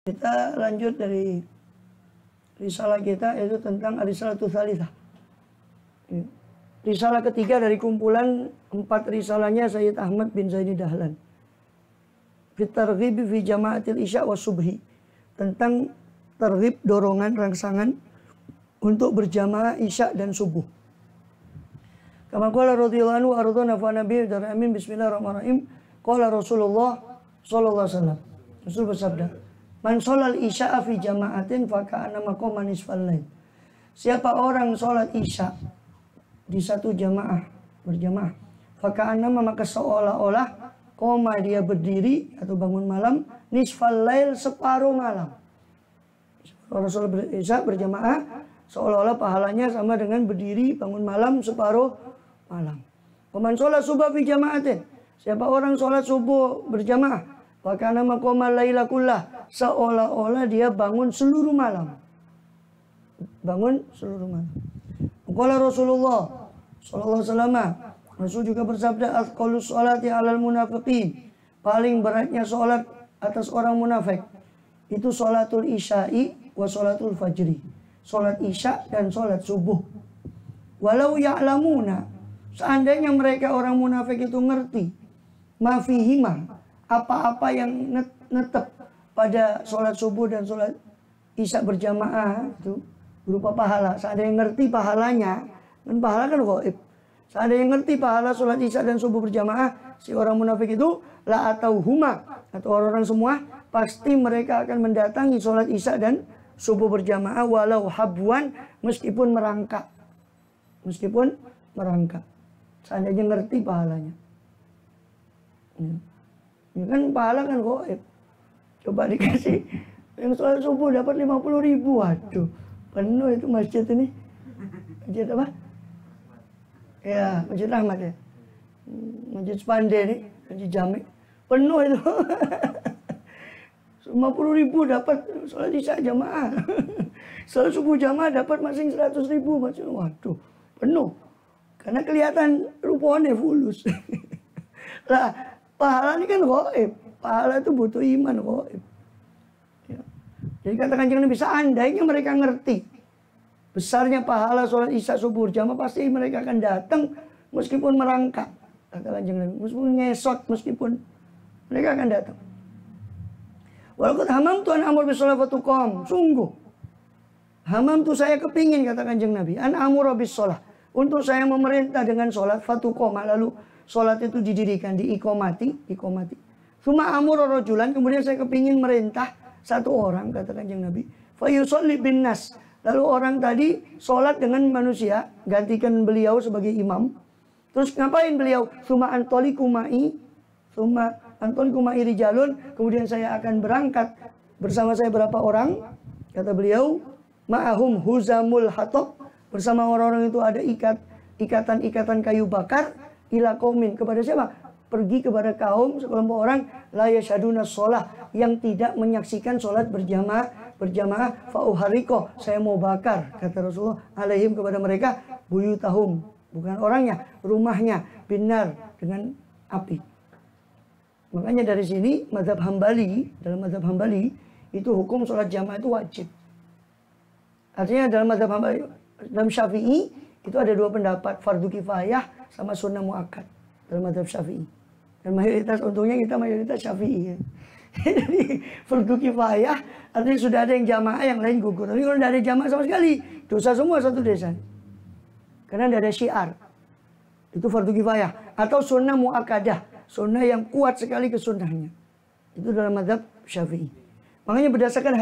Kita lanjut dari risalah kita, yaitu tentang Ar-Risalatul Tsalitsah. Risalah ketiga dari kumpulan 4 risalahnya Sayyid Ahmad bin Zaini Dahlan. Fit targhib fi jama'atil isya wa subhi. Tentang targhib, dorongan, rangsangan untuk berjamaah isya dan subuh. Kama qala radhiyallahu anhu ardhana fa nabi dari amin bismillahirrahmanirrahim. Qala Rasulullah sallallahu alaihi wasallam. Rasul bersabda, "Man sholal isya'a fi jama'atin fa ka'anna maqama nisfal lail." Siapa orang sholat isya di satu jamaah, berjamaah, fa ka'anna maka seolah-olah koma dia berdiri atau bangun malam nisfal lail, separuh malam. Orang sholat isya berjamaah seolah-olah pahalanya sama dengan berdiri bangun malam separuh malam. Man sholat subuh fi jama'atin. Siapa orang sholat subuh berjamaah, fakana maqama laila kullah, seolah-olah dia bangun seluruh malam. Bangun seluruh malam. Qala Rasulullah sallallahu alaihi wasallam, Rasul juga bersabda, "Aqallus sholati 'alal munafiqin." Paling beratnya sholat atas orang munafik itu sholatul isya'i wa sholatul fajri. Sholat isya dan sholat subuh. Walau ya'lamuna, seandainya mereka orang munafik itu ngerti mafihima, apa-apa yang netep pada sholat subuh dan sholat isya berjamaah itu berupa pahala. Seandainya ngerti pahalanya, dan pahala kan gaib. Seandainya ngerti pahala sholat isya dan subuh berjamaah, si orang munafik itu la atau huma, atau orang-orang semua pasti mereka akan mendatangi sholat isya dan subuh berjamaah walau habwan, meskipun merangkak. Meskipun merangkak. Seandainya ngerti pahalanya. Ya kan pahala kan gaib. Coba dikasih yang sholat subuh dapat 50.000. Waduh, penuh itu masjid ini. Masjid apa? Ya, Masjid Rahmat ya. Masjid Spande nih, Masjid Jami. Penuh itu. 50.000 dapat sholat isya jamaah. Sholat subuh jamaah dapat masing 100.000. Waduh, penuh. Karena kelihatan rupanya fulus. Lah, pahala ini kan gaib. Pahala itu butuh iman gaib. Ya. Jadi katakan jangan bisa, andainya mereka ngerti besarnya pahala sholat isya subuh jamaah, pasti mereka akan datang meskipun merangkak. Katakan jangan, meskipun ngesot, meskipun mereka akan datang. Walaupun hamam tuan amur bisolah fatukom, sungguh hamam tu saya kepingin, kata Kanjeng Nabi, an amur bisolah, untuk saya memerintah dengan sholat fatukoma, lalu sholat itu didirikan, diikomati. Suma amur rojulan, kemudian saya kepingin merintah satu orang, kata Kanjeng Nabi, fayusolli bin nas, lalu orang tadi sholat dengan manusia, gantikan beliau sebagai imam. Terus ngapain beliau? Suma antolikumai, rijalun, kemudian saya akan berangkat bersama saya berapa orang, kata beliau, ma'ahum huzamul hatab, bersama orang-orang itu ada ikatan kayu bakar, ila qaumin, kepada siapa? Pergi kepada kaum, sekelompok orang, la yasyaduna sholah, yang tidak menyaksikan sholat berjamaah, fa'uhariko, saya mau bakar, kata Rasulullah, alaihim, kepada mereka, buyutahum, bukan orangnya, rumahnya, binar, dengan api. Makanya dari sini mazhab Hambali, dalam mazhab Hambali itu hukum sholat jamaah itu wajib. Artinya dalam mazhab Hambali, dalam Syafi'i itu ada dua pendapat, fardu kifayah sama sunnah muakkad dalam mazhab Syafi'i. Dan mayoritas, untungnya kita mayoritas Syafi'i ya. Jadi fardu kifayah artinya sudah ada yang jamaah, yang lain gugur. Tapi kalau tidak ada jamaah sama sekali, dosa semua satu desa. Karena tidak ada syiar. Itu fardu kifayah atau sunnah muakkadah, sunnah yang kuat sekali kesunnahnya. Itu dalam mazhab Syafi'i. Makanya berdasarkan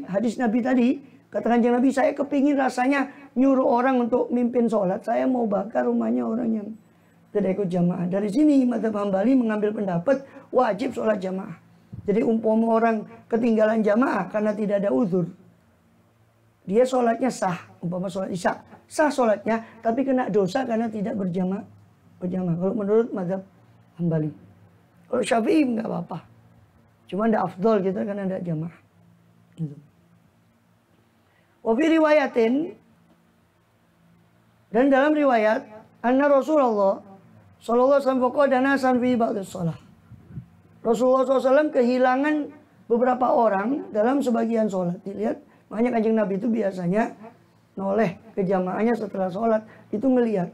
hadis Nabi tadi, katakan Kanjeng Nabi, saya kepingin rasanya nyuruh orang untuk mimpin sholat, saya mau bakar rumahnya orang yang tidak ikut jamaah. Dari sini mazhab Hambali mengambil pendapat wajib sholat jamaah. Jadi umpama orang ketinggalan jamaah karena tidak ada uzur, dia sholatnya sah, umpama sholat isya, sah sholatnya, tapi kena dosa karena tidak berjamaah. Kalau menurut mazhab Hambali. Kalau Syafi'i nggak apa-apa. Cuma ada afdol kita karena ada jamaah. Gitu. Wa fi riwayatin, dan dalam riwayat, anna Rasulullah sallallahu alaihi wasallam faqada nasan fi ba'dis shalah. Rasulullah SAW kehilangan beberapa orang dalam sebagian sholat dilihat, makanya Kanjeng Nabi itu biasanya noleh ke jamaahnya setelah sholat itu ngelihat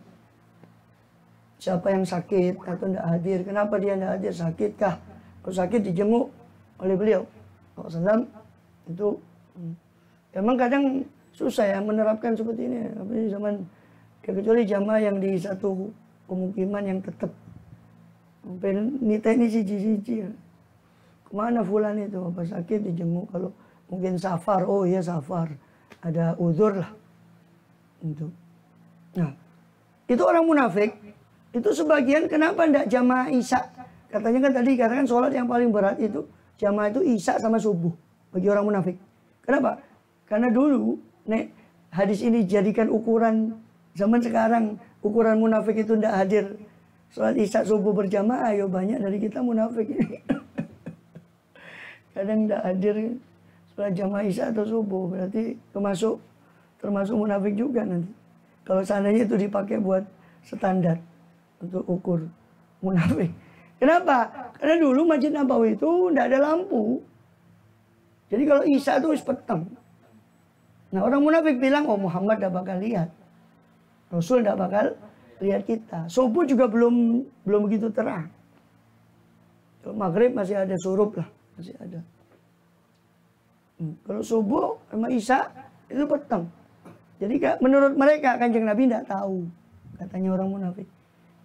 siapa yang sakit atau tidak hadir. Kenapa dia tidak hadir? Sakitkah? Kalau sakit dijenguk oleh beliau SAW. Itu emang kadang susah ya menerapkan seperti ini. Tapi zaman ya, kecuali jamaah yang di satu pemukiman yang tetap sampai ini siji-siji. Kemana fulan itu? Apa sakit dijenguk? Kalau mungkin safar, oh iya safar, ada uzur lah. Itu. Nah, itu orang munafik. Itu sebagian kenapa tidak jamaah isya? Katanya kan tadi katakan sholat yang paling berat itu jamaah itu isya sama subuh bagi orang munafik. Kenapa? Karena dulu hadis ini dijadikan ukuran zaman sekarang. Ukuran munafik itu tidak hadir sholat isya subuh berjamaah. Ayo banyak dari kita munafik. Kadang tidak hadir sholat jamaah isya atau subuh. Berarti termasuk munafik juga nanti. Kalau seandainya itu dipakai buat standar untuk ukur munafik. Kenapa? Karena dulu Masjid Nabawi itu tidak ada lampu. Jadi kalau isya itu petang. Nah orang munafik bilang, oh Muhammad tidak bakal lihat. Rasul tidak bakal lihat kita. Subuh juga belum begitu terang. Kalau maghrib masih ada surup lah. Masih ada. Kalau subuh sama isya itu petang. Jadi menurut mereka Kanjeng Nabi tidak tahu. Katanya orang munafik.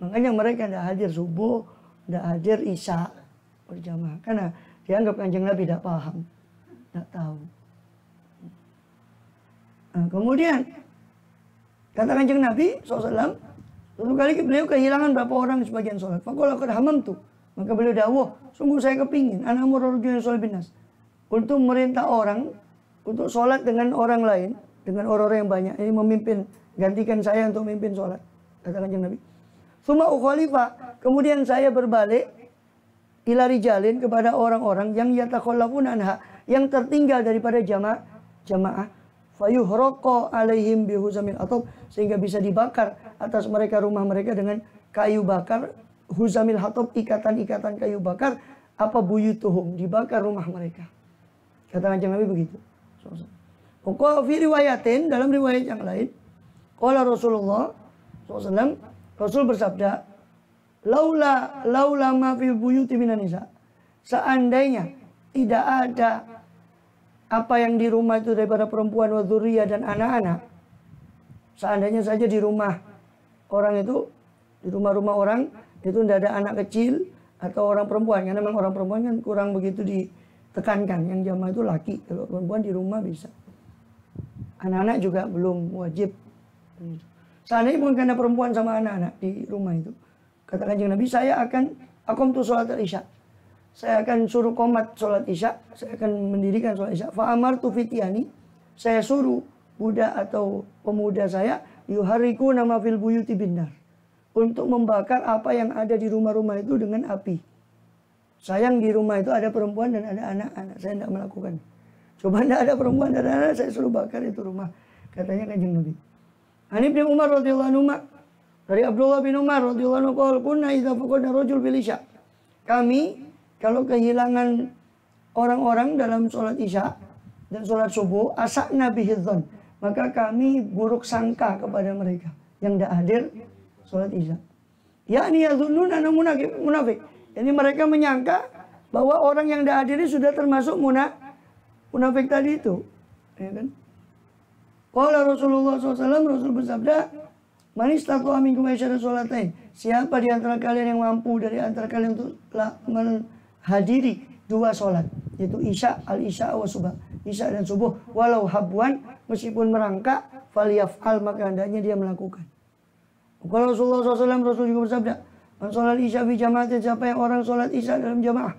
Makanya mereka tidak hadir subuh, tidak hadir isya berjamaah. Karena dianggap Kanjeng Nabi tidak paham, tidak tahu. Nah, kemudian kata Kanjeng Nabi SAW, suatu kali beliau kehilangan berapa orang di sebagian sholat. Faqala qad hamamtu. Maka beliau dawuh, sungguh saya kepingin anamur rajulun sholat binas. Untuk merintah orang untuk sholat dengan orang lain, dengan orang-orang yang banyak. Ini memimpin, gantikan saya untuk memimpin sholat. Kata Kanjeng Nabi. Suma ukhalifah, kemudian saya berbalik ila rijalin kepada orang-orang yang yatakhallafuna anha, yang tertinggal daripada jamaah fayuhraqa alaihim bihuzamil atop, sehingga bisa dibakar atas mereka rumah mereka dengan kayu bakar, huzamil hatop, ikatan-ikatan kayu bakar, apa buyutuhum, dibakar rumah mereka. Kata Kanjeng Nabi begitu. Wa fi riwayatin, dalam riwayat yang lain, qala Rasulullah SAW, Rasul bersabda, laula ma fil buyuti minan nisa. Seandainya tidak ada apa yang di rumah itu daripada perempuan wa dzurriyyah dan anak-anak. Seandainya saja di rumah orang itu, di rumah-rumah orang itu tidak ada anak kecil atau orang perempuan. Karena memang orang perempuan kan kurang begitu ditekankan. Yang jamaah itu laki, kalau perempuan di rumah bisa. Anak-anak juga belum wajib. Seandainya bukan karena perempuan sama anak-anak di rumah itu. Kata Kanjeng Nabi, saya akan aqamtu sholat isya. Saya akan suruh qomat sholat isya. Saya akan mendirikan sholat isya. Fa'amartu fityani. Saya suruh budak atau pemuda saya, yuhariku nama fil buyuti binar. Untuk membakar apa yang ada di rumah-rumah itu dengan api. Sayang di rumah itu ada perempuan dan ada anak-anak. Saya tidak melakukan. Coba tidak ada perempuan dan anak-anak, saya suruh bakar itu rumah. Katanya Kanjeng Nabi. Ani bin Umar radhiyallahu anhu, dari Abdullah bin Umar radhiyallahu anhu, qala kunna idza faqadna rajul bil isya. Kami kalau kehilangan orang-orang dalam sholat isya dan sholat subuh, asakna bihidzon, maka kami buruk sangka kepada mereka yang tidak hadir sholat isya. Yakni yadhunnuna munafik. Jadi mereka menyangka bahwa orang yang tidak hadir sudah termasuk munafik tadi itu, ya kan? Qala Rasulullah SAW, Rasul bersabda, man istata'a minkum ayyashhada sholatain. Siapa di antara kalian yang mampu dari antara kalian untuk menghadiri dua sholat, yaitu isya, al-isya wa subuh, isya dan subuh, walau habwan, meskipun merangkak, falyaf'al, maka hendaknya dia melakukan. Qala Rasulullah SAW, Rasul juga bersabda, man sholat isya fi jama'atin, siapa yang orang sholat isya dalam jamaah,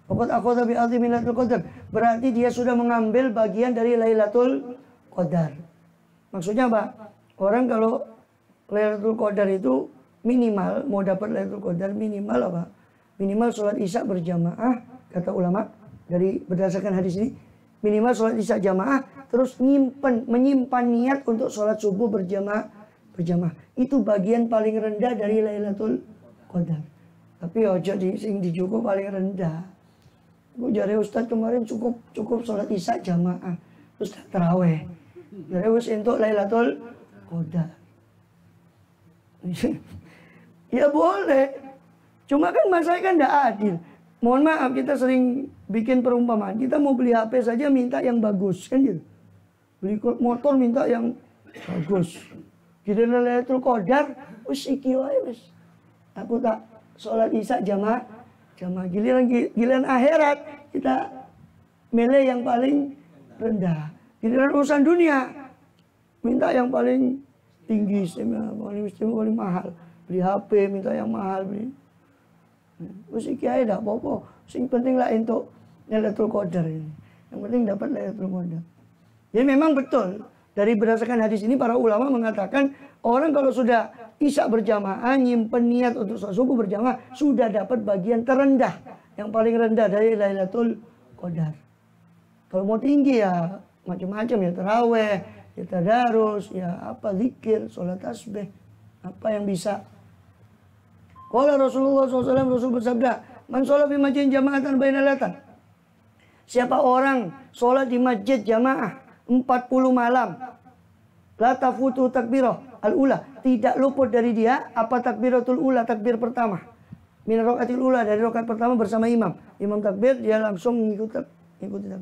faqad akhadha bi azmi lailatul qadar, berarti dia sudah mengambil bagian dari Lailatul Qadar. Maksudnya apa? Orang kalau Lailatul Qadar itu minimal, mau dapat Lailatul Qadar minimal apa? Minimal sholat isya berjamaah, kata ulama dari berdasarkan hadis ini, minimal sholat isya jamaah, terus menyimpan niat untuk sholat subuh berjamaah. Itu bagian paling rendah dari Lailatul Qadar. Tapi ojo sing dijugo paling rendah. Gue jare Ustadz kemarin cukup sholat isya jamaah, terus taraweh. Jare wis entuk Lailatul Qadar. Ya boleh, cuma kan masalahnya kan tidak adil. Mohon maaf, kita sering bikin perumpamaan. Kita mau beli HP saja minta yang bagus, kan gitu. Beli motor minta yang bagus. Giliran Lailatul Qadar, wis iki wae wis. Aku tak sholat isya jamaah. Giliran akhirat kita milih yang paling rendah. Giliran urusan dunia minta yang paling tinggi, paling mahal. Beli HP minta yang mahal, beli. Wis iki ae dak apa-apa. Sing penting lah entuk Lailatul Qadar ini. Yang penting dapat Lailatul Qadar. Jadi memang betul. Dari berdasarkan hadis ini para ulama mengatakan orang kalau sudah isya berjamaah nyimpen niat untuk sholat subuh berjamaah sudah dapat bagian terendah, yang paling rendah dari Lailatul Qadar. Kalau mau tinggi ya macam-macam, ya taraweh, ya tadarus, ya apa zikir, sholat tasbih, apa yang bisa. Qala Rasulullah SAW, Rasul bersabda, man sholat di masjid jama'atan bainal latan. Siapa orang sholat di masjid jamaah 40 malam, la tafutu takbirah al-ula, tidak luput dari dia apa takbiratul ula, takbir pertama. Min raqatil ula, dari rakaat pertama bersama imam. Imam takbir, dia langsung mengikuti takbir.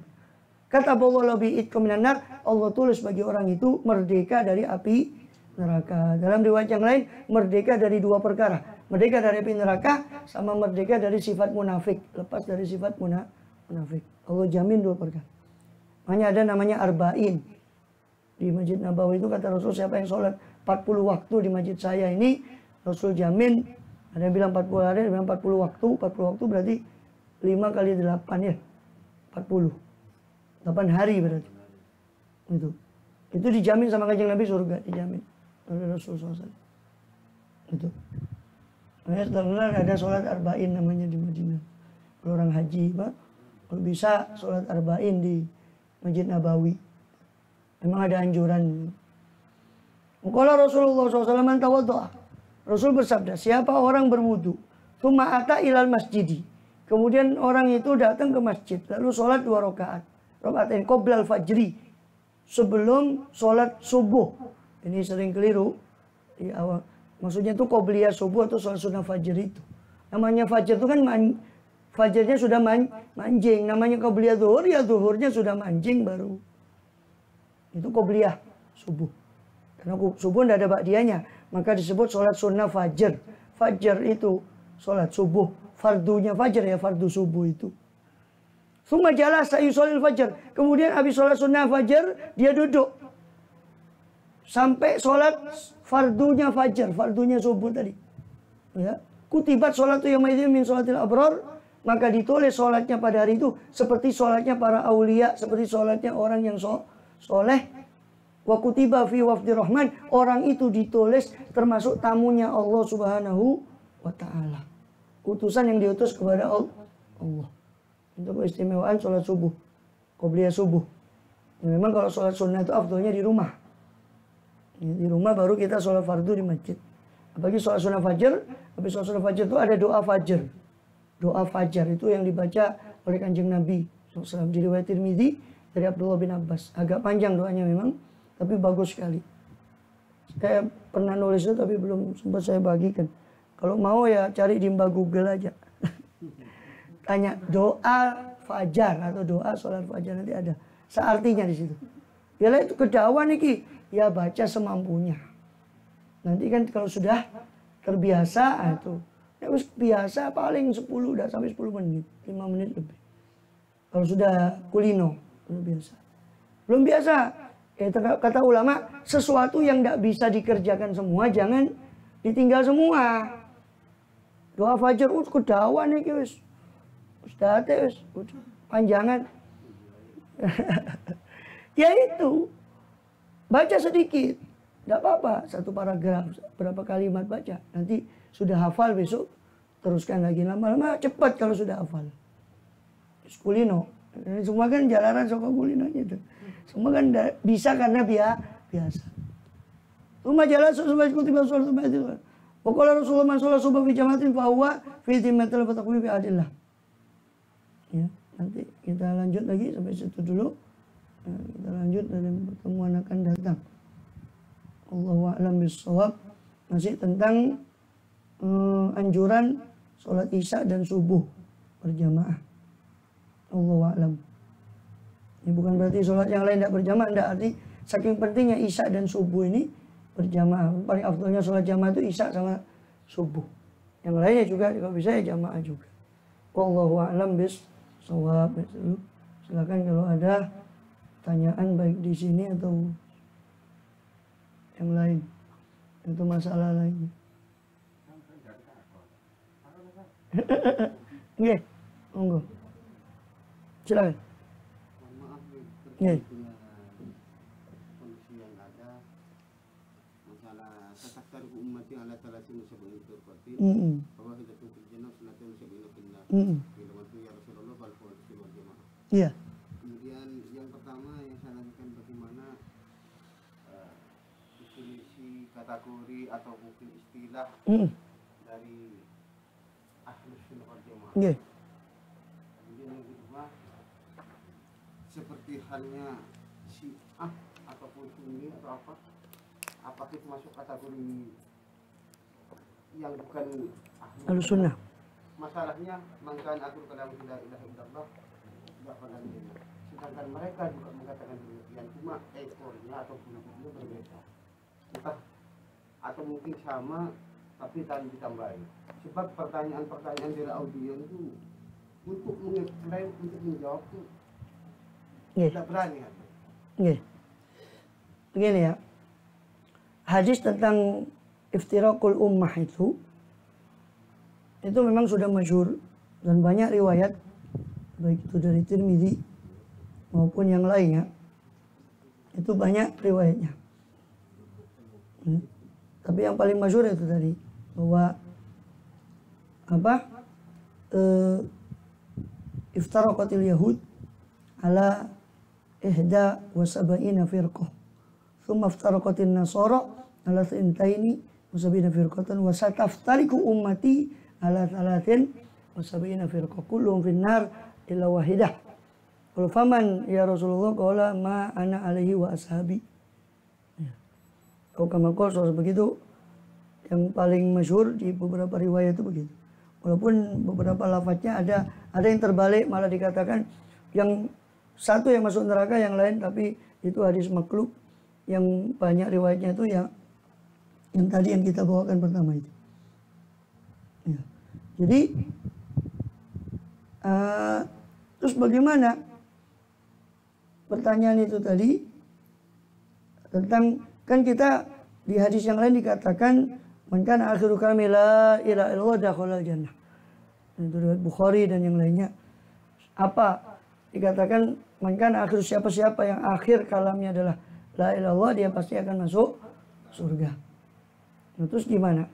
Kata Allah bi itqam minan nar, Allah tulis bagi orang itu merdeka dari api neraka. Dalam riwayat yang lain, merdeka dari dua perkara. Merdeka dari api neraka sama merdeka dari sifat munafik, lepas dari sifat munafik. Allah jamin dua perkara. Hanya ada namanya arba'in. Di Masjid Nabawi itu kata Rasul, siapa yang sholat 40 waktu di masjid saya ini, Rasul jamin. Ada yang bilang 40 hari, ada yang bilang 40 waktu. 40 waktu berarti 5 kali 8 ya. 40. 8 hari berarti. Itu dijamin sama Kanjeng Nabi surga, dijamin oleh Rasul SAW. Itu. Nah, setelah ada sholat arba'in namanya di Madinah. Kalau orang haji, Pak, kalau bisa sholat arba'in di Masjid Nabawi. Memang ada anjuran. Qala Rasulullah SAW man tawaddo'a. Rasul bersabda, siapa orang berwudu, tsumma ata ilal masjidi. Kemudian orang itu datang ke masjid, lalu sholat 2 rakaat. Rakaatain qoblal fajri. Sebelum sholat subuh. Ini sering keliru di awal. Maksudnya itu qobliyah subuh atau sholat sunnah fajr itu. Namanya fajr itu kan fajarnya sudah manjing. Namanya qobliyah zuhur, ya zuhurnya sudah manjing baru. Itu qobliyah subuh. Karena subuh tidak ada ba'diyahnya, maka disebut sholat sunnah fajr. Fajr itu sholat subuh. Fardunya fajr ya, fardu subuh itu. Summa jalasa yusolil fajr. Kemudian habis sholat sunnah fajr, dia duduk. Sampai sholat fardunya fajr, fardunya subuh tadi. Ya. Kutibat sholatu yawma idzin min sholatil abrar. Maka ditulis sholatnya pada hari itu seperti sholatnya para aulia, seperti sholatnya orang yang soleh. Wa kutiba fi wafdi rahman, orang itu ditulis termasuk tamunya Allah Subhanahu wa taala. Utusan yang diutus kepada Allah. Untuk keistimewaan sholat subuh, qobliyah subuh. Ya, memang kalau sholat sunnah itu afdolnya di rumah. Ya, di rumah baru kita sholat fardu di masjid. Apalagi sholat sunnah fajar, habis sholat sunnah fajar itu ada doa fajar. Doa fajar itu yang dibaca oleh Kanjeng Nabi SAW di riwayat Tirmidzi dari Abdullah bin Abbas. Agak panjang doanya memang, tapi bagus sekali. Saya pernah nulis itu tapi belum sempat saya bagikan. Kalau mau ya cari di Mbak Google aja. Tanya doa fajar atau doa sholat fajar, nanti ada seartinya di situ. Ya itu kedawan nih, ya baca semampunya. Nanti kan kalau sudah terbiasa itu, ya biasa paling 10 udah sampai 10 menit, 5 menit lebih. Kalau sudah kulino, belum biasa. Kata ulama, sesuatu yang tidak bisa dikerjakan semua jangan ditinggal semua. Doa fajar, kedawan nih wis. Sudah panjangan. Ya itu, baca sedikit, tidak apa-apa, 1 paragraf, berapa kalimat baca. Nanti sudah hafal besok, teruskan lagi. Lama-lama cepat kalau sudah hafal. Kulino, semua kan jalanan soko kulino gitu. Semua kan bisa karena biasa. Rumah jalan sesuai kutipan sholat itu. Pokoknya Rasulullah sholat subuh fi jamatin fahuwa fi timmatil fatakwi fi adillah. Ya. Nanti kita lanjut lagi sampai situ dulu. Nah, kita lanjut dalam pertemuan akan datang. Allahu a'lam bishawab. Masih tentang anjuran sholat isya dan subuh berjamaah. Allahu a'lam. Ini bukan berarti sholat yang lain tidak berjamaah, tidak. Arti saking pentingnya isya dan subuh ini berjamaah. Paling afdalnya sholat jamaah itu isya sama subuh. Yang lainnya juga kalau bisa ya jamaah juga. Wallahu a'lam bishawab. Silakan kalau ada pertanyaan baik di sini atau yang lain. Itu masalah lainnya. Oke, monggo. Silakan. Maaf, Nggih. kondisi yang ada masalah tataktar ummati ala talatin sab'in turqatin bahwa hidatul fil jannah sunnatun sab'ina fil nar. Bila waktu ya Rasulullah bal fil jamaah. Iya. Kemudian yang pertama yang saya tanyakan bagaimana definisi kategori atau mungkin istilah dari ahlus sunnah wal jamaah. Nggih. Kemudian yang kedua, seperti halnya Syiah ataupun Sunni atau apakah itu masuk kategori yang bukan Ahlus sunnah. Masalahnya mengatakan aku kalam la ilaha illallah tidak pada dirinya. Sedangkan mereka juga mengatakan demikian, cuma ekornya atau bulu-bulunya berbeda. Entah atau mungkin sama tapi tadi ditambahin. Sebab pertanyaan-pertanyaan dari audien itu untuk mengeklaim, untuk menjawab itu tidak berani. Nggih. Begini ya. Hadis tentang iftiraqul ummah itu memang sudah masyhur dan banyak riwayat baik itu dari Tirmidzi maupun yang lainnya. Itu banyak riwayatnya. Tapi yang paling masyhur itu tadi bahwa iftaraqatil yahud ala ihda wa sab'ina firqah. Thumma iftaraqatin nasara ala thintaini wa sab'ina firqatan wa sataftariqu ummati ala thalathin wa sab'ina firqah. Kulluhum finnar illa wahidah. Qul faman ya Rasulullah qala ma ana alaihi wa ashabi. Kalau kama qala begitu yang paling masyhur di beberapa riwayat itu begitu. Walaupun beberapa lafadznya ada yang terbalik, malah dikatakan yang satu yang masuk neraka, yang lain tapi itu hadis makhluk. Yang banyak riwayatnya itu yang tadi yang kita bawakan pertama itu. Ya. Jadi terus bagaimana pertanyaan itu tadi tentang, kan kita di hadis yang lain dikatakan man kana akhiru kalami la ilaha illallah dakhalal jannah. Itu riwayat Bukhari dan yang lainnya. Apa dikatakan man kana akhiru, siapa-siapa yang akhir kalamnya adalah la ilaha illallah, dia pasti akan masuk surga. Nah, terus gimana?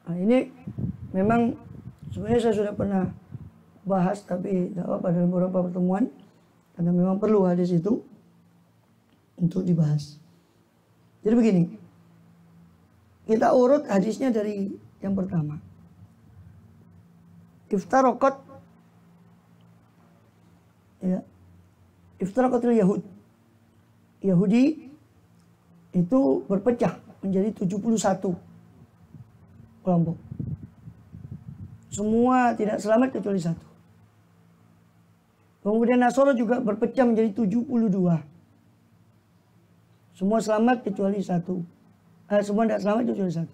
Nah, ini memang sebenarnya saya sudah pernah bahas tapi tidak apa dalam beberapa pertemuan karena memang perlu hadis itu untuk dibahas. Jadi begini, kita urut hadisnya dari yang pertama. Iftaraqat, ya, iftaraqatil Yahud. Yahudi itu berpecah menjadi 71 kelompok. Semua tidak selamat kecuali satu. Kemudian Nasara juga berpecah menjadi 72. Semua selamat kecuali satu. Semua tidak selamat kecuali satu.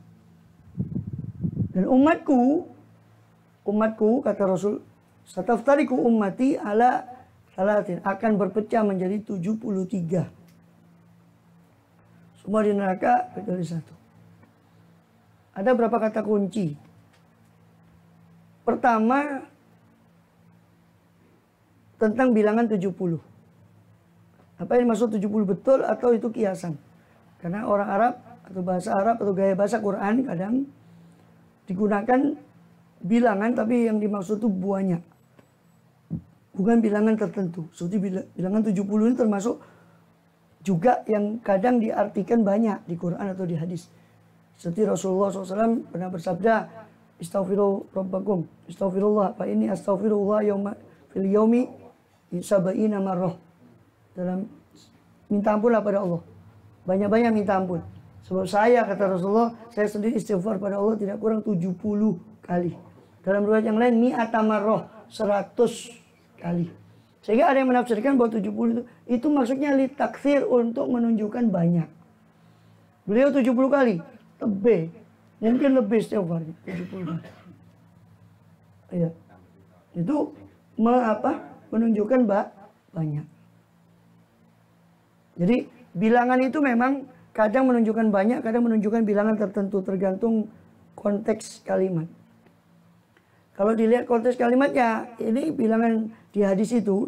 Dan umatku kata Rasul, sataftariqu ummati ala salatin, akan berpecah menjadi 73. Semua di neraka kecuali satu. Ada berapa kata kunci? Pertama, tentang bilangan 70. Apa yang maksud 70 betul atau itu kiasan? Karena orang Arab atau bahasa Arab atau gaya bahasa Quran kadang digunakan bilangan tapi yang dimaksud itu buahnya. Bukan bilangan tertentu. Seperti bilangan 70 ini termasuk juga yang kadang diartikan banyak di Quran atau di hadis. Seperti Rasulullah SAW pernah bersabda, Istaghfiru rabbakum, istaghfirullah, fa inni astaghfirullah fil yaumi sab'ina marrah. Dalam minta ampunlah pada Allah. Banyak-banyak minta ampun. Sebab saya, kata Rasulullah, saya sendiri istighfar pada Allah tidak kurang 70 kali. Dalam riwayat yang lain, mi'ata marrah, 100 kali. Sehingga ada yang menafsirkan bahwa 70 itu maksudnya litakthir, untuk menunjukkan banyak. Beliau 70 kali, lebih. Mungkin lebih istighfarnya, 70 kali. Iya. Itu menunjukkan banyak. Jadi bilangan itu memang kadang menunjukkan banyak, kadang menunjukkan bilangan tertentu, tergantung konteks kalimat. Kalau dilihat konteks kalimatnya, ini bilangan di hadis 70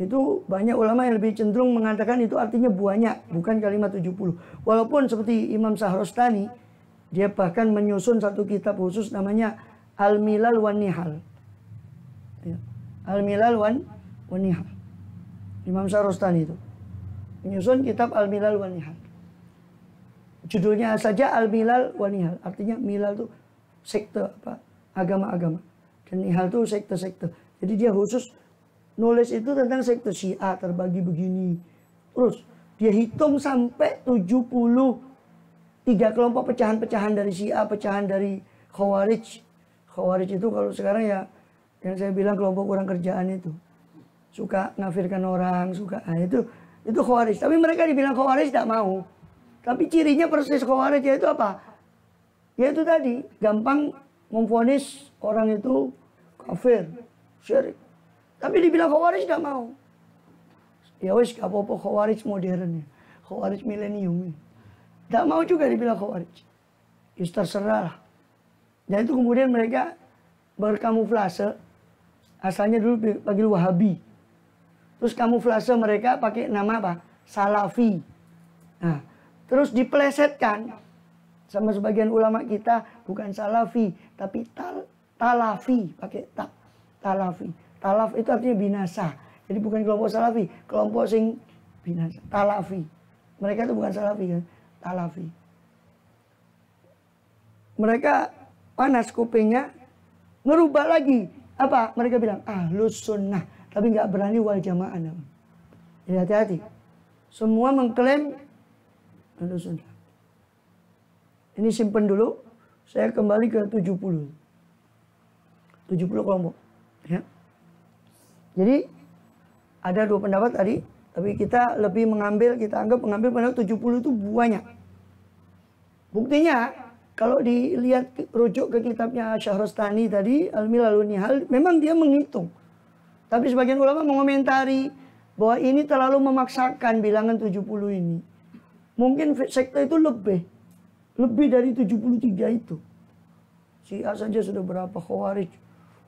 itu banyak ulama yang lebih cenderung mengatakan itu artinya banyak, bukan kalimat 70. Walaupun seperti Imam Syahrastani, dia bahkan menyusun satu kitab khusus namanya Al-Milal wan Nihal. Ya. Al-Milal wan Nihal. Imam Syahrastani itu menyusun kitab Al-Milal wan Nihal. Judulnya saja Al-Milal wan Nihal. Artinya milal itu sekte, agama-agama. Dan Nihal itu sekte-sekte. Jadi dia khusus nulis itu tentang sekte Syiah terbagi begini. Terus dia hitung sampai 73 kelompok pecahan-pecahan dari Syiah, pecahan dari Khawarij. Khawarij itu kalau sekarang ya yang saya bilang kelompok kurang kerjaan itu. Suka ngafirkan orang, itu Khawarij. Tapi mereka dibilang Khawarij tidak mau. Tapi cirinya persis Khawarij yaitu apa? Yaitu tadi, gampang memvonis orang itu kafir, syirik. Tapi dibilang Khawarij tidak mau. Ya wis, gak apa-apa Khawarij modern ya. Khawarij milenium. Tidak mau juga dibilang Khawarij. Ya terserah. Dan itu kemudian mereka berkamuflase. Asalnya dulu panggil Wahabi. Terus kamuflase mereka pakai nama apa? Salafi. Nah, terus dipelesetkan sama sebagian ulama kita, bukan Salafi, tapi Talafi, pakai Talafi. Talaf itu artinya binasa. Jadi bukan kelompok Salafi, kelompok sing binasa. Talafi. Mereka itu bukan Salafi kan? Talafi. Mereka panas kupingnya, ngerubah lagi. Apa? Mereka bilang Ahlus Sunnah, tapi nggak berani wal jamaah. Jadi hati-hati. Semua mengklaim Ahlus Sunnah. Ini simpen dulu. Saya kembali ke 70. 70 kelompok. Ya. Jadi ada dua pendapat tadi, tapi kita lebih anggap mengambil pendapat 70 itu banyak. Buktinya kalau dilihat rujuk ke kitabnya Syahrastani tadi, Al-Milal wan Nihal, memang dia menghitung. Tapi sebagian ulama mengomentari bahwa ini terlalu memaksakan bilangan 70 ini. Mungkin sekte itu lebih dari 73 itu. Syiah saja sudah berapa, Khawarij,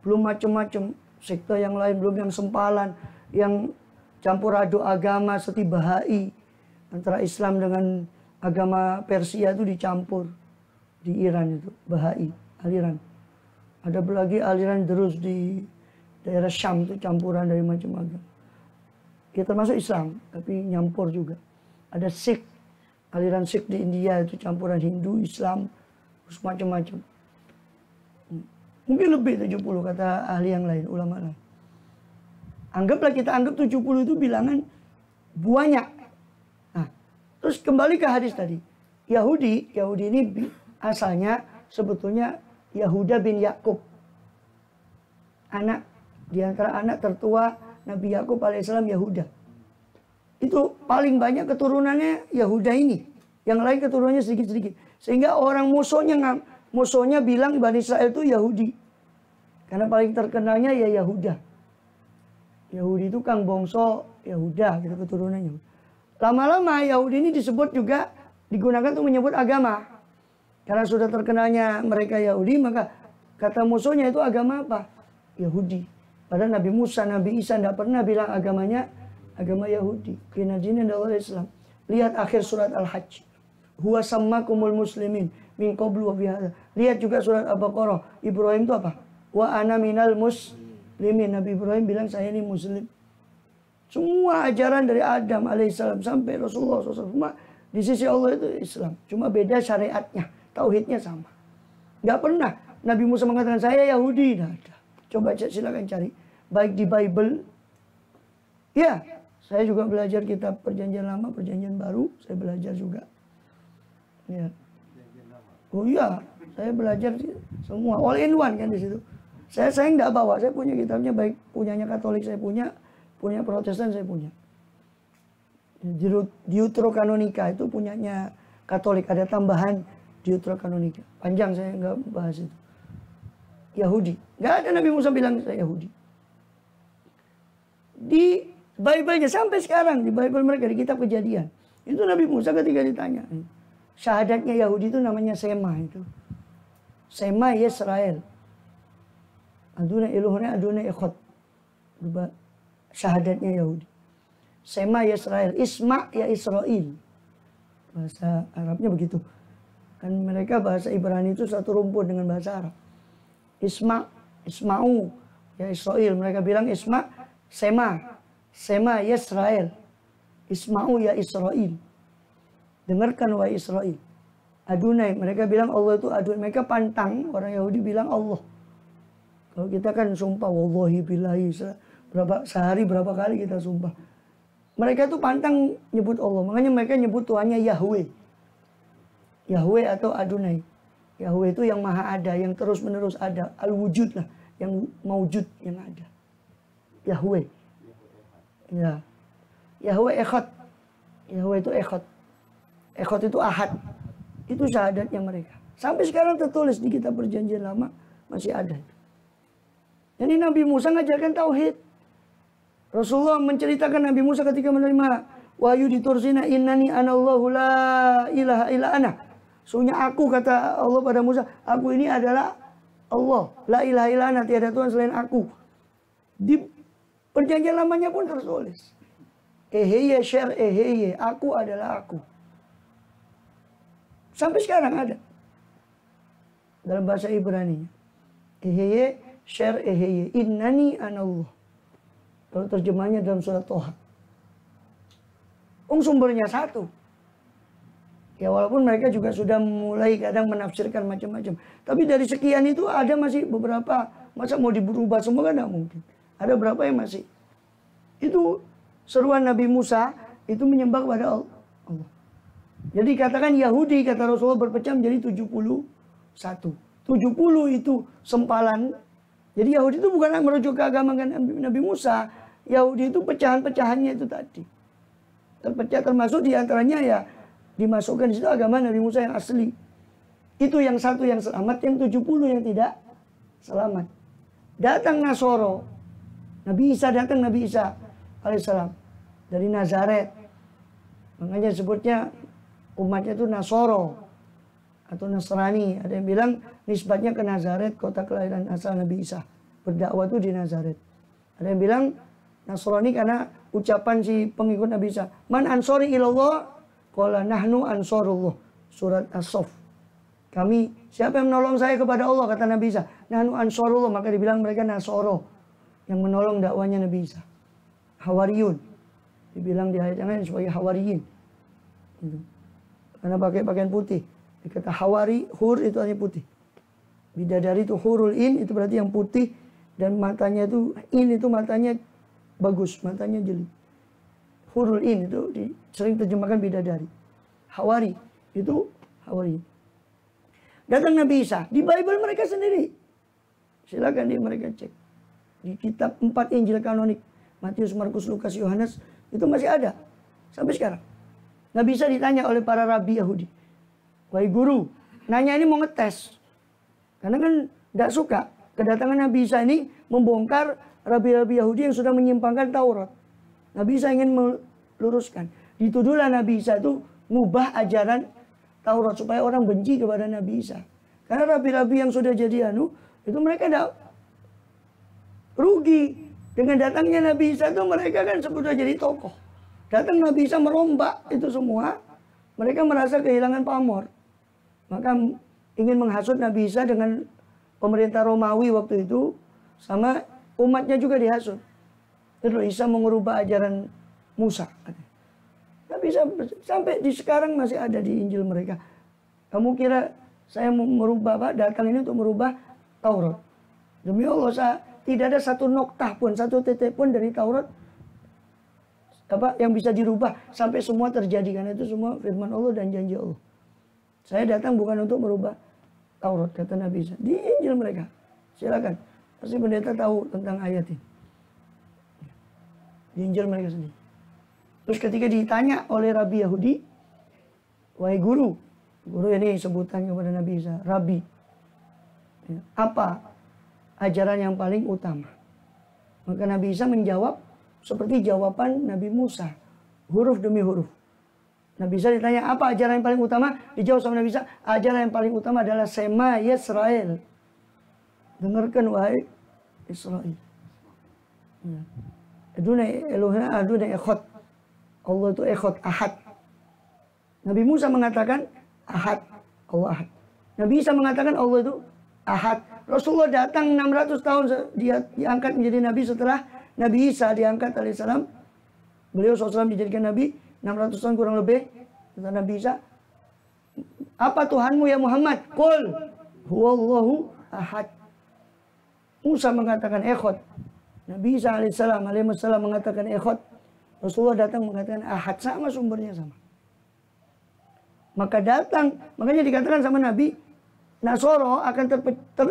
belum macam-macam sekte yang lain, belum yang sempalan, yang campur aduk agama seperti Bahai, antara Islam dengan agama Persia itu dicampur. Di Iran itu, Bahai, aliran. Ada lagi aliran Druz di daerah Syam itu campuran dari macam agama. Ya termasuk Islam, tapi nyampur juga. Ada Sikh, aliran Sikh di India itu campuran Hindu, Islam, terus macam-macam. Mungkin lebih 70 kata ahli yang lain, ulama lain. Anggaplah kita anggap 70 itu bilangan banyak. Nah, terus kembali ke hadis tadi. Yahudi ini asalnya sebetulnya Yahuda bin Yakub. Di antara anak tertua Nabi Yakub alaihissalam Yahuda. Itu paling banyak keturunannya Yahuda ini. Yang lain keturunannya sedikit-sedikit. Sehingga orang musuhnya bilang Bani Israel itu Yahudi. Karena paling terkenalnya ya Yahuda. Yahudi itu kang bongso Yahuda, gitu keturunannya. Lama-lama Yahudi ini disebut juga, digunakan untuk menyebut agama. Karena sudah terkenalnya mereka Yahudi, maka kata musuhnya itu agama apa? Yahudi. Padahal Nabi Musa, Nabi Isa tidak pernah bilang agamanya agama Yahudi. Kinajinin dari Islam. Lihat akhir surat Al-Hajj. Huwa sammakumul muslimin min qablu wa bihadza. Lihat juga surat Al-Baqarah. Ibrahim itu apa? Wa ana minal muslimin. Nabi Ibrahim bilang saya ini muslim. Semua ajaran dari Adam alaihissalam sampai Rasulullah SAW di sisi Allah itu Islam. Cuma beda syariatnya. Tauhidnya sama. Nggak pernah Nabi Musa mengatakan saya Yahudi. Nah, coba silakan cari. Baik di Bible Ya, saya juga belajar kitab Perjanjian Lama, Perjanjian Baru, saya belajar juga. Ya. Oh iya, saya belajar semua, all in one kan di situ. Saya nggak bawa, saya punya kitabnya, baik punyanya Katolik saya punya Protestan saya punya. Deuterokanonika itu punyanya Katolik, ada tambahan Deuterokanonika. Panjang, saya nggak bahas itu. Yahudi, nggak ada Nabi Musa bilang saya Yahudi. Di Bible-nya sampai sekarang, di Bible mereka, di kitab Kejadian, itu Nabi Musa ketika ditanya, syahadatnya Yahudi itu namanya Sema itu. Sema Yisrael. Adonai Elohim Adonai Echad. Syahadatnya Yahudi. Sema Yisrael. Isma ya Israel. Bahasa Arabnya begitu. Kan mereka bahasa Ibrani itu satu rumpun dengan bahasa Arab. Isma'u ya Israel. Mereka bilang Isma, Sema Yisrael. Isma'u ya Israel. Dengarkan wahai Israel. Adonai, mereka bilang Allah itu Adonai. Mereka pantang, orang Yahudi bilang Allah. Kalau kita kan sumpah, wallahi billahi, sehari berapa kali kita sumpah. Mereka tuh pantang nyebut Allah. Makanya mereka nyebut Tuhannya Yahweh. Yahweh atau Adonai. Yahweh itu yang maha ada, yang terus menerus ada. Al-wujud lah, yang maujud, yang ada. Yahweh. Ya. Yahweh Echad. Yahweh itu Echad. Echad itu Ahad. Itu syahadatnya mereka. Sampai sekarang tertulis di kitab Perjanjian Lama, masih ada. Jadi Nabi Musa ngajarkan tauhid. Rasulullah menceritakan Nabi Musa ketika menerima wahyu di Tursina, innani anallahu la ilaha illa ana. Sesungguhnya aku, kata Allah pada Musa, aku ini adalah Allah. La ilaha illa ana, tiada Tuhan selain aku. Di Perjanjian Lamanya pun tertulis. Eheye syer eheye, aku adalah aku. Sampai sekarang ada. Dalam bahasa Ibrani. Eheye syer eheye, innani anallah. Kalau terjemahnya dalam surat Toha. Sumbernya satu. Ya walaupun mereka juga sudah mulai kadang menafsirkan macam-macam. Tapi dari sekian itu ada masih beberapa. Masa mau diberubah semua kan tidak mungkin. Ada berapa yang masih. Itu seruan Nabi Musa itu menyembah kepada Allah. Jadi katakan Yahudi, kata Rasulullah, berpecah menjadi 71. 70 itu sempalan. Jadi Yahudi itu bukan merujuk ke agama Nabi Musa. Yahudi itu pecahan-pecahannya itu tadi. Terpecah, termasuk diantaranya ya dimasukkan di situ agama Nabi Musa yang asli. Itu yang satu yang selamat, yang 70 yang tidak selamat. Datang Nasoro. Nabi Isa datang, Nabi Isa alaihissalam dari Nazaret. Makanya sebutnya umatnya itu Nasoro atau Nasrani. Ada yang bilang nisbatnya ke Nazaret, kota kelahiran asal Nabi Isa. Berdakwah itu di Nazaret. Ada yang bilang Nasrani karena ucapan si pengikut Nabi Isa. Man ansori ilallah, qala nahnu ansorullah. Surat As-Saff. Kami, siapa yang menolong saya kepada Allah, kata Nabi Isa. Nahnu ansorullah, maka dibilang mereka Nasoro. Yang menolong dakwanya Nabi Isa. Hawariyun. Dibilang di ayat yang lain sebagai Hawariyin. Gitu. Karena pakai pakaian putih. Dikata Hawari, hur itu artinya putih. Bidadari itu hurul in, itu berarti yang putih. Dan matanya itu, in itu matanya bagus, matanya jeli. Hurul in itu sering terjemahkan bidadari. Hawari itu Hawari. Datang Nabi Isa di Bible mereka sendiri. Silakan mereka cek. Di kitab 4 Injil kanonik, Matius, Markus, Lukas, Yohanes, itu masih ada sampai sekarang. Nabi Isa ditanya oleh para rabi Yahudi. Wahai guru, nanya ini mau ngetes. Karena kan tidak suka kedatangan Nabi Isa ini membongkar rabi-rabi Yahudi yang sudah menyimpangkan Taurat. Nabi Isa ingin meluruskan. Dituduhlah Nabi Isa itu ngubah ajaran Taurat supaya orang benci kepada Nabi Isa. Karena rabi-rabi yang sudah jadi itu mereka tidak rugi. Dengan datangnya Nabi Isa itu mereka kan sudah jadi tokoh. Datang Nabi Isa merombak itu semua. Mereka merasa kehilangan pamor. Maka ingin menghasut Nabi Isa dengan pemerintah Romawi waktu itu. Sama umatnya juga dihasut. Terus Isa mengubah ajaran Musa. Nabi Isa sampai di sekarang masih ada di Injil mereka. Kamu kira saya merubah apa? Datang ini untuk merubah Taurat. Demi Allah, tidak ada satu noktah pun, satu titik pun dari Taurat yang bisa dirubah sampai semua terjadi, karena itu semua firman Allah dan janji Allah. Saya datang bukan untuk merubah Taurat, kata Nabi Isa. Di Injil mereka. Silakan. Pasti pendeta tahu tentang ayat ini. Di Injil mereka sendiri. Terus ketika ditanya oleh Rabi Yahudi, wahai guru ini sebutan kepada Nabi Isa, Rabi, apa ajaran yang paling utama? Maka Nabi Isa menjawab seperti jawaban Nabi Musa, huruf demi huruf. Nabi Isa ditanya apa ajaran yang paling utama? Dijawab sama Nabi Isa, ajaran yang paling utama adalah Sema Yisrael. Dengarkan wahai Israel. Aduna Elohim, aduna Echad. Allah itu Echad, Ahad. Nabi Musa mengatakan Ahad, Allah Ahad. Nabi Isa mengatakan Allah itu Ahad. Rasulullah datang 600 tahun dia diangkat menjadi Nabi setelah Nabi Isa diangkat alaihissalam. Beliau SAW dijadikan Nabi 600 tahun kurang lebih setelah Nabi Isa. Apa Tuhanmu ya Muhammad? Qul huwallahu ahad. Musa mengatakan Echad. Nabi Isa alaihissalam mengatakan Echad. Rasulullah datang mengatakan Ahad. Sama sumbernya sama. Makanya dikatakan sama Nabi, Nasoro akan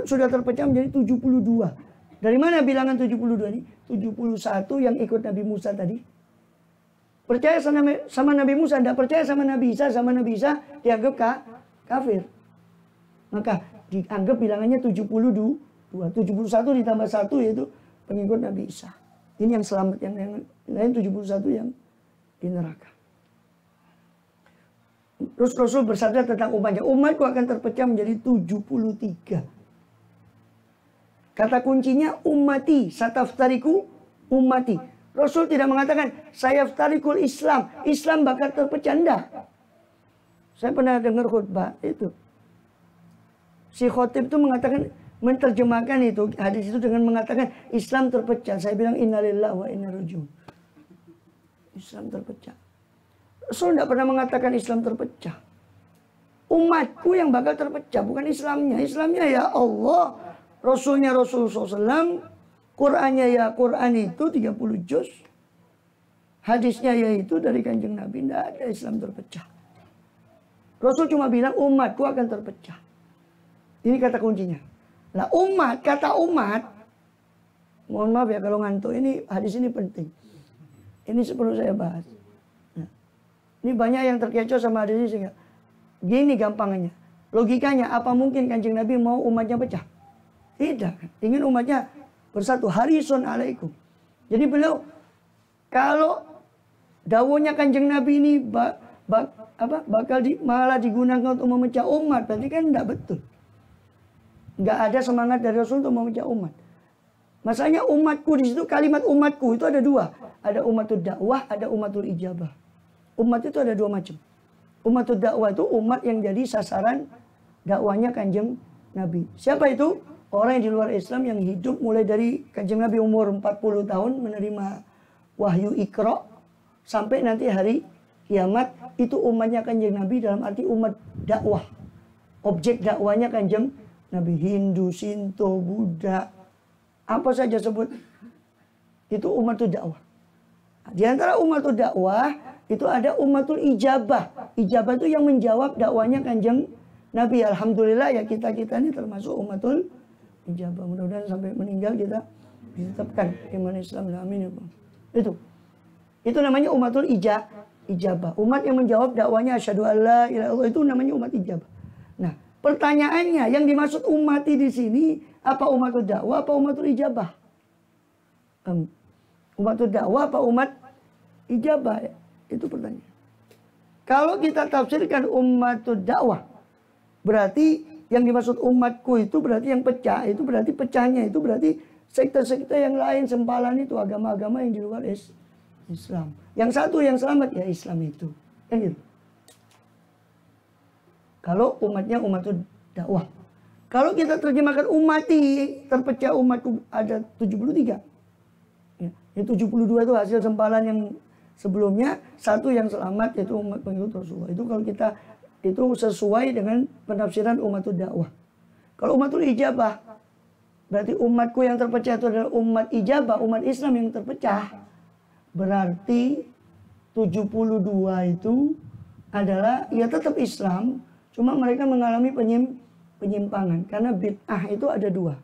sudah terpecah menjadi 72. Dari mana bilangan 72 ini? 71 yang ikut Nabi Musa tadi. Percaya sama Nabi Musa, tidak percaya sama Nabi Isa dianggap kafir. Maka dianggap bilangannya 72. 71 ditambah 1 yaitu pengikut Nabi Isa. Ini yang selamat, yang lain 71 yang di neraka. Terus Rasul bersabda tentang umatnya, umatku akan terpecah menjadi 73. Kata kuncinya ummati, sataftariku ummati. Rasul tidak mengatakan sayaftarikul Islam, Islam bakal terpecah, enggak. Saya pernah dengar khutbah itu. Si khotib itu mengatakan, menerjemahkan itu hadis itu dengan mengatakan Islam terpecah. Saya bilang innalillahi wa inna ilaihi raji'un. Islam terpecah. Rasul tidak pernah mengatakan Islam terpecah. Umatku yang bakal terpecah, bukan Islamnya. Islamnya ya Allah, Rasulnya Rasulullah SAW, Qurannya ya Quran itu 30 juz. Hadisnya yaitu dari kanjeng Nabi. Tidak ada Islam terpecah. Rasul cuma bilang umatku akan terpecah. Ini kata kuncinya. Nah umat, kata umat, mohon maaf ya kalau ngantuk, ini hadis ini penting. Ini perlu saya bahas. Ini banyak yang terkecoh sama hadis ini sehingga gini gampangnya. Logikanya apa mungkin kanjeng Nabi mau umatnya pecah? Tidak. Ingin umatnya bersatu. Harisun alaikum. Jadi beliau kalau dawuhnya kanjeng Nabi ini malah digunakan untuk memecah umat, berarti kan tidak betul. Nggak ada semangat dari Rasul untuk memecah umat. Masalahnya umatku di situ, kalimat umatku itu ada dua. Ada umatul dakwah, ada umatul ijabah. Umat itu ada dua macam. Umatul dakwah itu umat yang jadi sasaran dakwahnya kanjeng Nabi. Siapa itu? Orang yang di luar Islam yang hidup mulai dari kanjeng Nabi umur 40 tahun menerima wahyu Iqra sampai nanti hari kiamat, itu umatnya kanjeng Nabi dalam arti umat dakwah. Objek dakwahnya kanjeng Nabi. Hindu, Sinto, Buddha, apa saja sebut, itu umatul dakwah. Di antara umatul dakwah itu ada umatul ijabah. Ijabah itu yang menjawab dakwahnya kanjeng Nabi. Alhamdulillah ya kita ini termasuk umatul ijabah. Mudah-mudahan sampai meninggal kita ditetapkan iman Islam. Amin ya Allah. Itu namanya umatul ijabah. Umat yang menjawab dakwahnya asyhadu alla ilaha illallah, itu namanya umat ijabah. Nah, pertanyaannya yang dimaksud umati di sini apa umatul dakwah apa umatul ijabah? Umatul dakwah apa umat ijabah? Itu pertanyaan. Kalau kita tafsirkan umatul dakwah, berarti yang dimaksud umatku itu berarti yang pecah, itu berarti pecahnya itu berarti sekte-sekte yang lain, sempalan itu, agama-agama yang di luar Islam. Yang satu yang selamat ya Islam itu. Kan gitu. Kalau umatnya umatul dakwah. Kalau kita terjemahkan umati, terpecah umatku ada 73. Ya, 72 itu hasil sempalan yang sebelumnya, satu yang selamat yaitu umat pengikut Rasulullah. Itu kalau kita itu sesuai dengan penafsiran umatul dakwah. Kalau umatul ijabah, berarti umatku yang terpecah itu adalah umat ijabah, umat Islam yang terpecah. Berarti 72 itu adalah ya tetap Islam, cuma mereka mengalami penyimpangan karena bid'ah itu ada dua.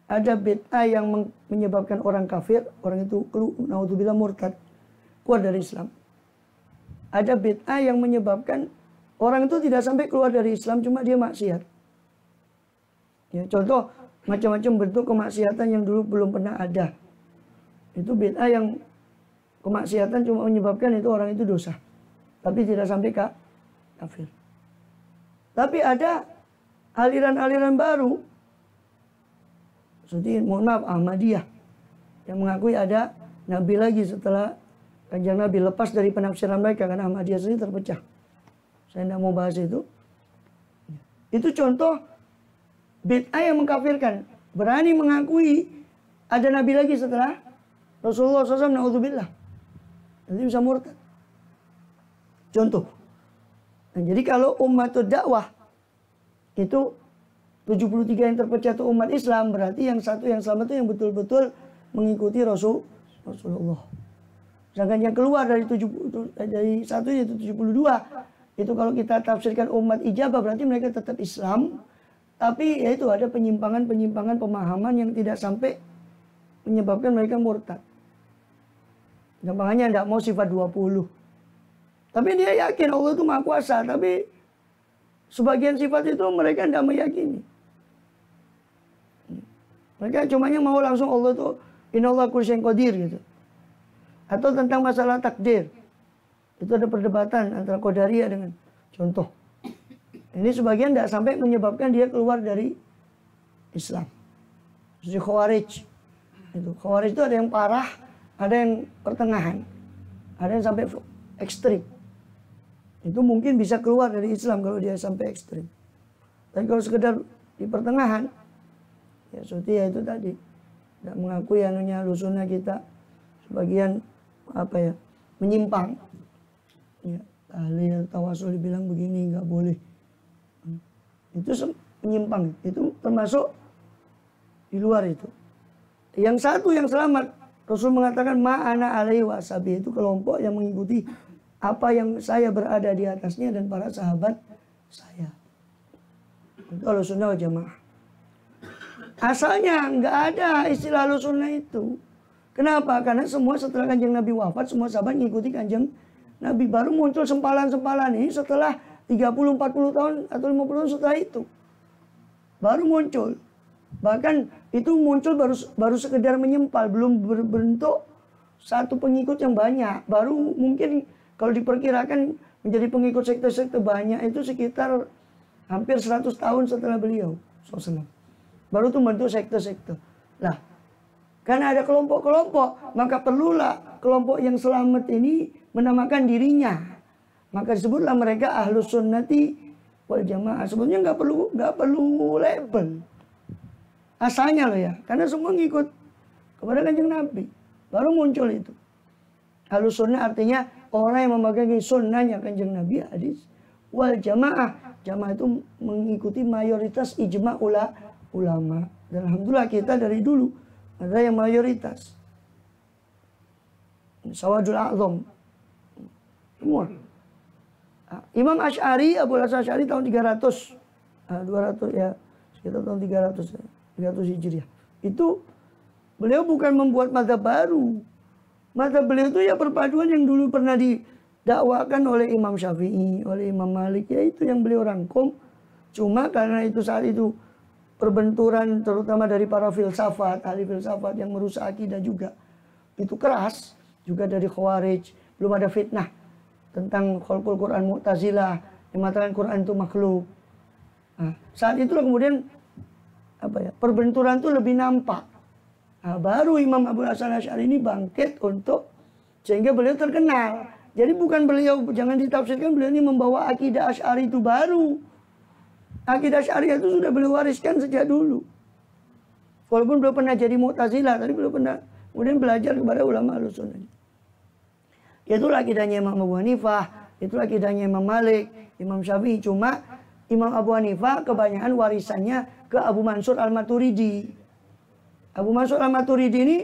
Ada bid'ah yang menyebabkan orang kafir, orang itu naudzubillah murtad, keluar dari Islam. Ada bid'ah yang menyebabkan orang itu tidak sampai keluar dari Islam, cuma dia maksiat. Ya, contoh macam-macam bentuk kemaksiatan yang dulu belum pernah ada. Itu bid'ah yang kemaksiatan cuma menyebabkan itu orang itu dosa, tapi tidak sampai kafir. Tapi ada aliran-aliran baru, seperti mohon maaf Ahmadiyah, yang mengakui ada Nabi lagi setelah Kanjeng Nabi, lepas dari penafsiran mereka karena Ahmadiyah sendiri terpecah. Saya tidak mau bahas itu. Itu contoh bid'ah yang mengkafirkan, berani mengakui ada Nabi lagi setelah Rasulullah SAW, naudzubillah. Nanti bisa murtad. Contoh. Nah, jadi kalau umatul dakwah itu 73 yang terpecah itu umat Islam, berarti yang satu yang selamat itu yang betul-betul mengikuti Rasulullah. Sedangkan yang keluar dari satu yaitu 72, itu kalau kita tafsirkan umat ijabah berarti mereka tetap Islam, tapi yaitu ada penyimpangan-penyimpangan pemahaman yang tidak sampai menyebabkan mereka murtad. Gampangnya tidak mau sifat 20. Tapi dia yakin Allah itu Maha Kuasa. Tapi sebagian sifat itu mereka tidak meyakini. Mereka cumanya mau langsung Allah itu Innallaha kulli syai'in qadir gitu. Atau tentang masalah takdir. Itu ada perdebatan antara Qadariyah dengan contoh. Ini sebagian tidak sampai menyebabkan dia keluar dari Islam. Seperti Khawarij. Itu Khawarij itu ada yang parah, ada yang pertengahan, ada yang sampai ekstrim. Itu mungkin bisa keluar dari Islam kalau dia sampai ekstrim. Tapi kalau sekedar di pertengahan, ya seperti ya itu tadi, tidak mengakui anunya lusunnya kita, sebagian menyimpang. Ya, tahlil, tawasul dibilang begini nggak boleh. Itu menyimpang, itu termasuk di luar itu. Yang satu yang selamat, Rasul mengatakan ma'ana alaihi washabi, itu kelompok yang mengikuti apa yang saya berada di atasnya dan para sahabat saya. Itu Ahlussunnah wal Jamaah. Asalnya nggak ada istilah Ahlussunnah itu. Kenapa? Karena semua setelah Kanjeng Nabi wafat, semua sahabat mengikuti Kanjeng Nabi. Baru muncul sempalan-sempalan ini setelah 30-40 tahun atau 50 tahun setelah itu. Baru muncul. Bahkan itu muncul baru sekedar menyempal, belum berbentuk satu pengikut yang banyak. Baru mungkin kalau diperkirakan menjadi pengikut sekte-sekte banyak itu sekitar hampir 100 tahun setelah beliau SAW. Baru itu bentuk sekte-sekte. Lah, karena ada kelompok-kelompok, maka perlulah kelompok yang selamat ini menamakan dirinya. Maka disebutlah mereka Ahlus Sunnati wal Jamaah. Sebetulnya nggak perlu label. Asalnya loh ya, karena semua ngikut kepada Kanjeng Nabi. Baru muncul itu. Ahlus Sunnah artinya orang yang memegang sunnahnya Kanjeng Nabi, hadis. Wal Jamaah, Jamaah itu mengikuti mayoritas ijma' ulama. Dan alhamdulillah kita dari dulu ada yang mayoritas. Sawadul A'zam. Semua. Imam Asy'ari, Abu Hasan Asy'ari tahun 300. 200 ya, sekitar tahun 300 Hijriah. Itu beliau bukan membuat mazhab baru. Mazhab beliau itu ya perpaduan yang dulu pernah didakwakan oleh Imam Syafi'i, oleh Imam Malik. Ya itu yang beliau rangkum. Cuma karena itu saat itu perbenturan terutama dari para filsafat, ahli filsafat yang merusak akidah juga. Itu keras. Juga dari Khawarij. Belum ada fitnah tentang khalqul Quran Mu'tazilah yang mengatakan Quran itu makhluk. Nah, saat itu kemudian perbenturan itu lebih nampak. Nah, baru Imam Abu Hasan Asy'ari ini bangkit untuk sehingga beliau terkenal. Jadi bukan beliau, jangan ditafsirkan beliau ini membawa akidah Asy'ari itu baru. Akidah Asy'ari itu sudah beliau wariskan sejak dulu. Walaupun beliau pernah jadi Mu'tazilah, tapi beliau pernah kemudian belajar kepada ulama Ahlussunnah. Itulah akidahnya Imam Abu Hanifah, itulah akidahnya Imam Malik, Imam Syafi'i. Cuma Imam Abu Hanifah kebanyakan warisannya ke Abu Mansur Al-Maturidi. Abu Mansur Al-Maturidi ini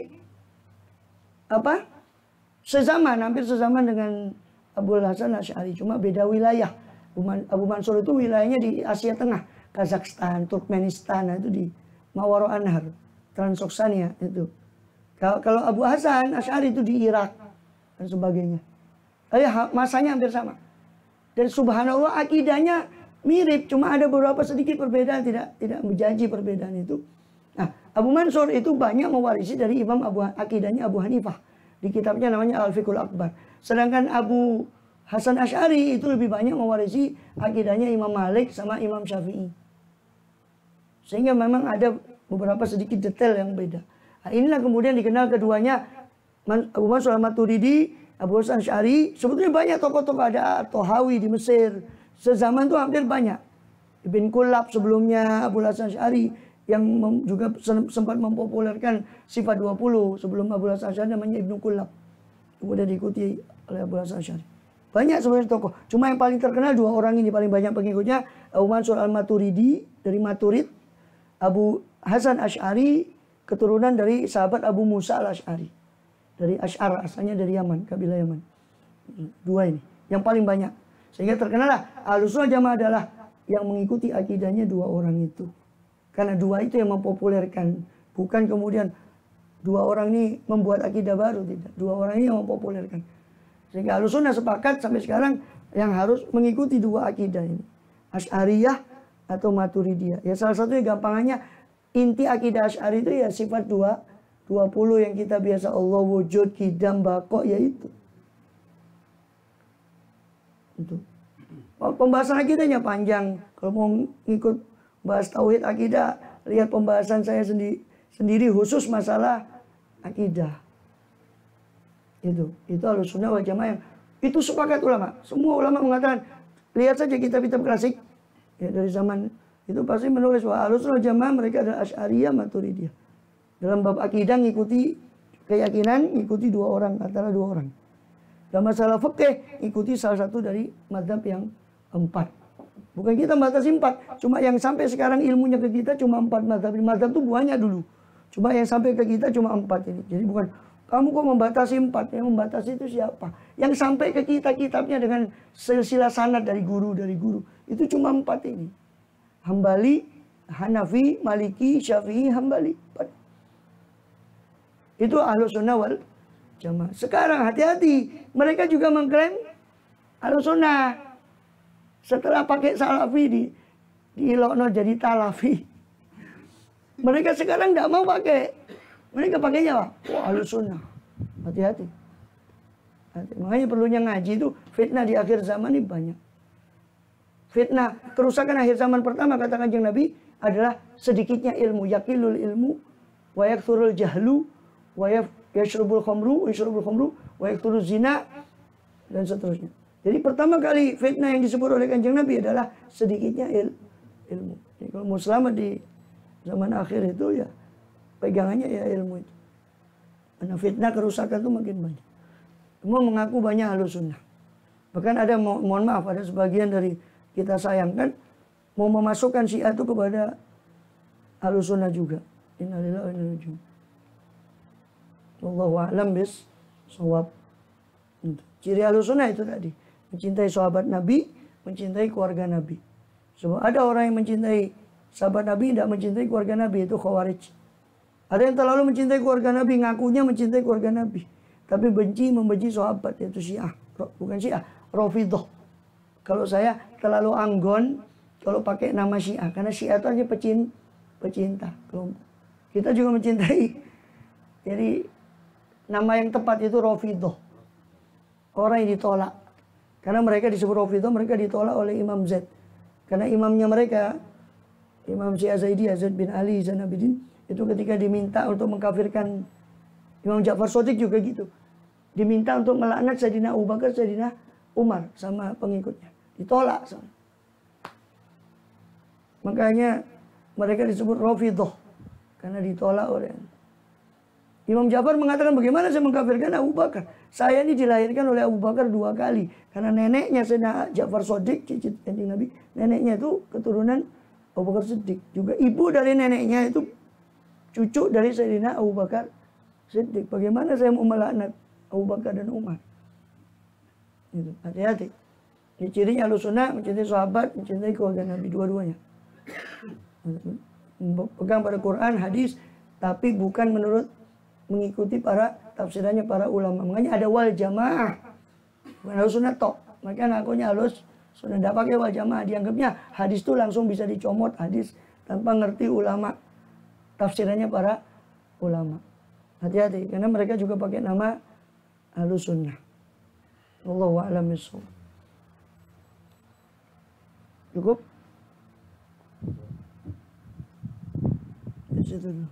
sezaman, hampir sezaman dengan Abu Hasan Asy'ari, cuma beda wilayah. Abu Mansur itu wilayahnya di Asia Tengah, Kazakhstan, Turkmenistan, itu di Mawaro Anhar, Transoksania itu. Kalau Abu Hasan Asy'ari itu di Irak dan sebagainya. Masanya hampir sama. Dan subhanallah akidahnya mirip, cuma ada beberapa sedikit perbedaan, tidak menjanji perbedaan itu. Nah, Abu Mansur itu banyak mewarisi dari Imam akidahnya Abu Hanifah. Di kitabnya namanya Al-Fiqhul Akbar. Sedangkan Abu Hasan Asy'ari itu lebih banyak mewarisi akidahnya Imam Malik sama Imam Syafi'i. Sehingga memang ada beberapa sedikit detail yang beda. Nah, inilah kemudian dikenal keduanya, Abu Mansur Al-Maturidi, Abu Hasan Asy'ari. Sebetulnya banyak tokoh-tokoh, ada Tohawi di Mesir. Sezaman itu hampir banyak. Ibn Kullab sebelumnya, Abu Hasan Asy'ari yang juga sempat mempopulerkan sifat 20 sebelum Abu Hasan Asy'ari, namanya Ibnu Kullab. Kemudian diikuti oleh Abu Hasan Asy'ari. Banyak sebenarnya tokoh. Cuma yang paling terkenal dua orang ini paling banyak pengikutnya. Abu Mansur Al-Maturidi dari Maturid. Abu Hasan Asy'ari keturunan dari sahabat Abu Musa Al-Asy'ari. Dari Asy'ar, asalnya dari Yaman, kabilah Yaman. Dua ini yang paling banyak. Sehingga terkenallah Ahlussunnah Jamaah adalah yang mengikuti akidahnya dua orang itu. Karena dua itu yang mempopulerkan. Bukan kemudian dua orang ini membuat akidah baru, tidak. Dua orang ini yang mempopulerkan. Sehingga Ahlussunnah sepakat sampai sekarang yang harus mengikuti dua akidah ini. Asy'ariyah atau Maturidiyah. Ya salah satunya gampangannya, inti akidah Asy'ari itu ya sifat 20 yang kita biasa Allah wujud, qidam, baqa, yaitu. Itu. Pembahasan akidahnya panjang. Kalau mau ngikut bahas tauhid akidah, lihat pembahasan saya sendiri khusus masalah akidah. Itu Ahlussunnah wal Jamaah yang itu sepakat ulama. Semua ulama mengatakan, lihat saja kitab-kitab klasik ya, dari zaman itu pasti menulis bahwa Ahlussunnah wal Jamaah mereka adalah Asy'ariyah, Maturidiyah. Dalam bab akidah ngikuti keyakinan, ngikuti dua orang, antara dua orang. Dalam masalah fikih ikuti salah satu dari mazhab yang 4. Bukan kita batasi 4, cuma yang sampai sekarang ilmunya ke kita cuma 4 mazhab. Mazhab itu banyak dulu. Cuma yang sampai ke kita cuma 4 ini. Jadi bukan kamu kok membatasi 4, yang membatasi itu siapa? Yang sampai ke kita kitabnya dengan silsilah sanad dari guru. Itu cuma 4 ini. Hambali, Hanafi, Maliki, Syafi'i, Hambali. 4. Itu Ahlussunnah wal Jamaah. Sekarang hati-hati, mereka juga mengklaim Ahlussunnah. Setelah pakai salafi diilokno jadi talafi. Mereka sekarang tidak mau pakai. Mereka pakainya apa? Wah, Ahlussunnah. Hati-hati. Makanya perlunya ngaji itu, fitnah di akhir zaman ini banyak. Fitnah, kerusakan akhir zaman pertama kata Kanjeng Nabi adalah sedikitnya ilmu, yakilul ilmu, wa yakthurul jahlu, wa yashrubul khamru, wa yakthurul zina, dan seterusnya. Jadi pertama kali fitnah yang disebut oleh Kanjeng Nabi adalah sedikitnya ilmu. Jadi kalau mau selamat di zaman akhir itu ya pegangannya ya ilmu itu. Karena fitnah kerusakan itu makin banyak. Semua mengaku banyak Ahlussunnah. Bahkan ada, mohon maaf, ada sebagian dari kita sayangkan mau memasukkan Syiah itu kepada Ahlussunnah juga. Innalillahi wa inna ilaihi raji'un. Wallahu a'lam bis-shawab. Ciri Ahlussunnah itu tadi, mencintai sahabat Nabi, mencintai keluarga Nabi. Sebab ada orang yang mencintai sahabat Nabi, tidak mencintai keluarga Nabi, itu Khawarij. Ada yang terlalu mencintai keluarga Nabi, ngakunya mencintai keluarga Nabi, tapi membenci sahabat, yaitu Syiah. Bukan Syiah, Rafidhah. Kalau saya terlalu anggon kalau pakai nama Syiah, karena Syiah itu hanya pecinta kelompok. Kita juga mencintai. Jadi nama yang tepat itu Rafidhah. Orang yang ditolak. Karena mereka disebut Rafidhah, mereka ditolak oleh Imam Z. Karena imamnya mereka, Imam Syiah Zaidi, Zaid bin Ali Zainabidin, itu ketika diminta untuk mengkafirkan Imam Ja'far Shadiq juga gitu. Diminta untuk melaknat Sayyidina Abu Bakar, Sayyidina Umar sama pengikutnya. Ditolak. Makanya mereka disebut Rafidhah. Karena ditolak oleh Imam Ja'far mengatakan, bagaimana saya mengkafirkan Abu Bakar? Saya ini dilahirkan oleh Abu Bakar 2 kali. Karena neneknya Sayyidina Ja'far Shadiq, cicit Kanjeng Nabi, neneknya itu keturunan Abu Bakar Siddiq. Juga ibu dari neneknya itu cucu dari Sayyidina Abu Bakar Siddiq. Bagaimana saya mau melaknat Abu Bakar dan Umar. Gitu. Hati-hati. Ini cirinya Ahlus Sunnah, mencintai sahabat, mencintai keluarga Nabi, dua-duanya. Pegang pada Quran, hadis, tapi bukan menurut mengikuti para tafsirannya para ulama. Makanya ada wal jamaah. Bukan Ahlus Sunnah tok. Maka ngakunya Ahlus Sunnah. Tidak pakai wal jamaah. Dianggapnya hadis itu langsung bisa dicomot hadis tanpa ngerti ulama. Tafsirannya para ulama. Hati-hati. Karena mereka juga pakai nama Ahlus Sunnah. Wallahu a'lam bishawab. Cukup? Di situ dulu.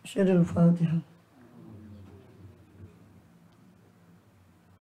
Syaril Fatihah.